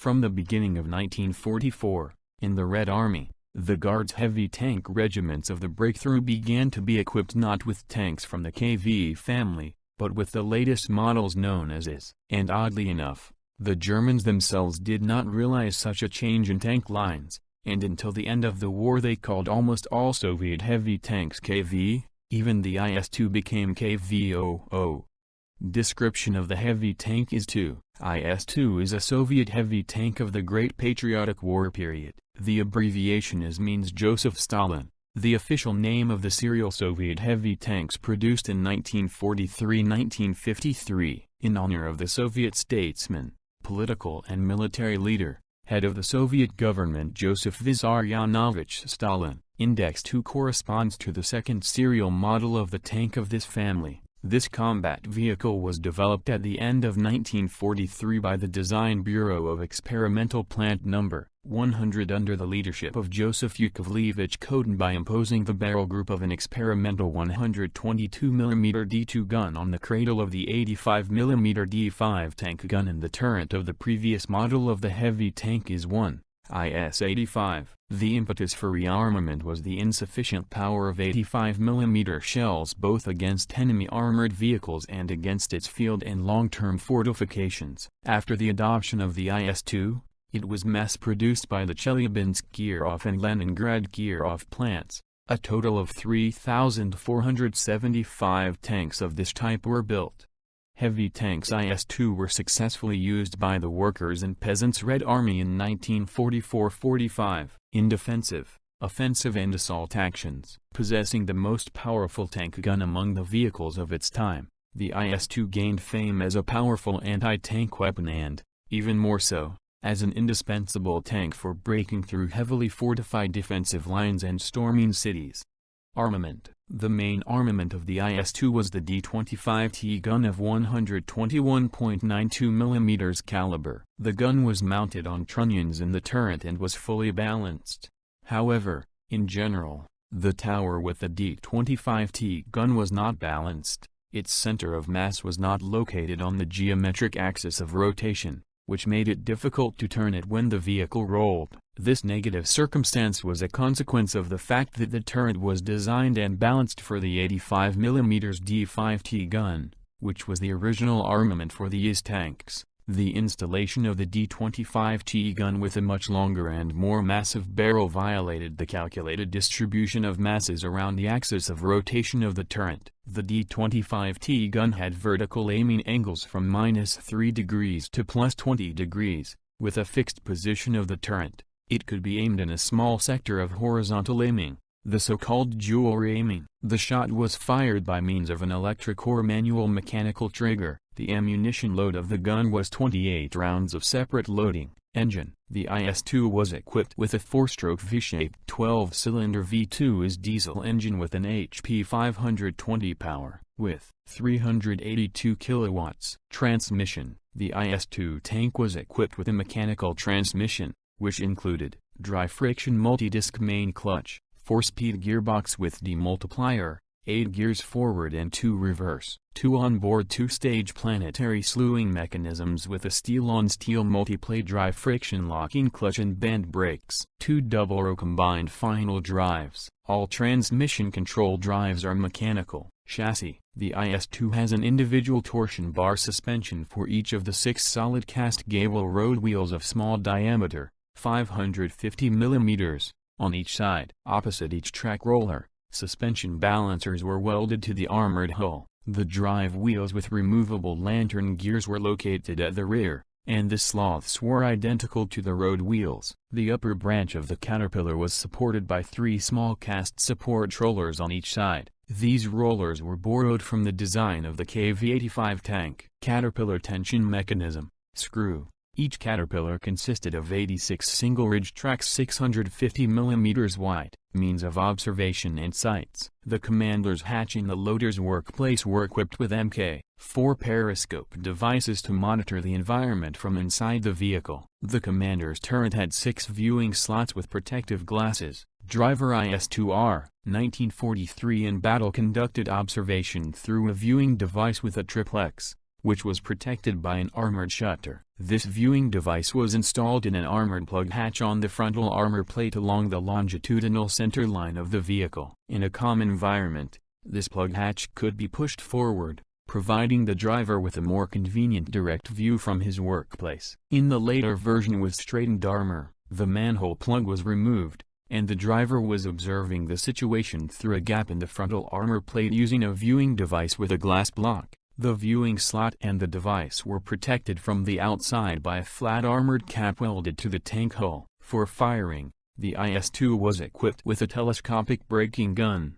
From the beginning of 1944, in the Red Army, the Guards heavy tank regiments of the Breakthrough began to be equipped not with tanks from the KV family, but with the latest models known as IS. And oddly enough, the Germans themselves did not realize such a change in tank lines, and until the end of the war they called almost all Soviet heavy tanks KV, even the IS-2 became KV-00. Description of the heavy tank IS-2. IS-2 is a Soviet heavy tank of the Great Patriotic War period. The abbreviation IS means Joseph Stalin, the official name of the serial Soviet heavy tanks produced in 1943-1953, in honor of the Soviet statesman, political and military leader, head of the Soviet government Joseph Vissarionovich Stalin. Index 2 corresponds to the second serial model of the tank of this family. This combat vehicle was developed at the end of 1943 by the Design Bureau of Experimental Plant No. 100 under the leadership of Joseph Yakovlevich Kotin by imposing the barrel group of an experimental 122mm D2 gun on the cradle of the 85mm D5 tank gun and the turret of the previous model of the heavy tank IS-1. IS-85. The impetus for rearmament was the insufficient power of 85mm shells both against enemy armored vehicles and against its field and long-term fortifications. After the adoption of the IS-2, it was mass-produced by the Chelyabinsk Kirov and Leningrad Kirov plants. A total of 3,475 tanks of this type were built. Heavy tanks IS-2 were successfully used by the Workers' and Peasants' Red Army in 1944-45, in defensive, offensive and assault actions. Possessing the most powerful tank gun among the vehicles of its time, the IS-2 gained fame as a powerful anti-tank weapon and, even more so, as an indispensable tank for breaking through heavily fortified defensive lines and storming cities. Armament. The main armament of the IS-2 was the D-25T gun of 121.92mm caliber. The gun was mounted on trunnions in the turret and was fully balanced. However, in general, the tower with the D-25T gun was not balanced. Its center of mass was not located on the geometric axis of rotation, which made it difficult to turn it when the vehicle rolled. This negative circumstance was a consequence of the fact that the turret was designed and balanced for the 85mm D5T gun, which was the original armament for the IS tanks. The installation of the D-25T gun with a much longer and more massive barrel violated the calculated distribution of masses around the axis of rotation of the turret. The D-25T gun had vertical aiming angles from -3 degrees to +20 degrees, with a fixed position of the turret. It could be aimed in a small sector of horizontal aiming, the so-called dual aiming. The shot was fired by means of an electric or manual mechanical trigger. The ammunition load of the gun was 28 rounds of separate loading. Engine. The IS-2 was equipped with a 4-stroke V-shaped 12-cylinder V2 IS diesel engine with an HP 520 power, with 382 kilowatts. Transmission. The IS-2 tank was equipped with a mechanical transmission, which included dry friction multi-disc main clutch, 4-speed gearbox with demultiplier, 8 gears forward and 2 reverse, 2 onboard 2-stage planetary slewing mechanisms with a steel-on-steel multi-plate dry friction locking clutch and band brakes, 2 double-row combined final drives. All transmission control drives are mechanical. Chassis. The IS-2 has an individual torsion bar suspension for each of the 6 solid cast gable road wheels of small diameter, 550mm, on each side. Opposite each track roller, suspension balancers were welded to the armored hull. The drive wheels with removable lantern gears were located at the rear, and the sloths were identical to the road wheels. The upper branch of the Caterpillar was supported by 3 small cast support rollers on each side. These rollers were borrowed from the design of the KV-85 tank. Caterpillar tension mechanism. Screw. Each Caterpillar consisted of 86 single-ridge tracks 650mm wide, means of observation and sights. The commander's hatch and the loader's workplace were equipped with Mk4 periscope devices to monitor the environment from inside the vehicle. The commander's turret had 6 viewing slots with protective glasses. Driver IS-2R, 1943 in battle conducted observation through a viewing device with a triplex, which was protected by an armored shutter. This viewing device was installed in an armored plug hatch on the frontal armor plate along the longitudinal center line of the vehicle. In a calm environment, this plug hatch could be pushed forward, providing the driver with a more convenient direct view from his workplace. In the later version with straightened armor, the manhole plug was removed, and the driver was observing the situation through a gap in the frontal armor plate using a viewing device with a glass block. The viewing slot and the device were protected from the outside by a flat armored cap welded to the tank hull. For firing, the IS-2 was equipped with a telescopic braking gun,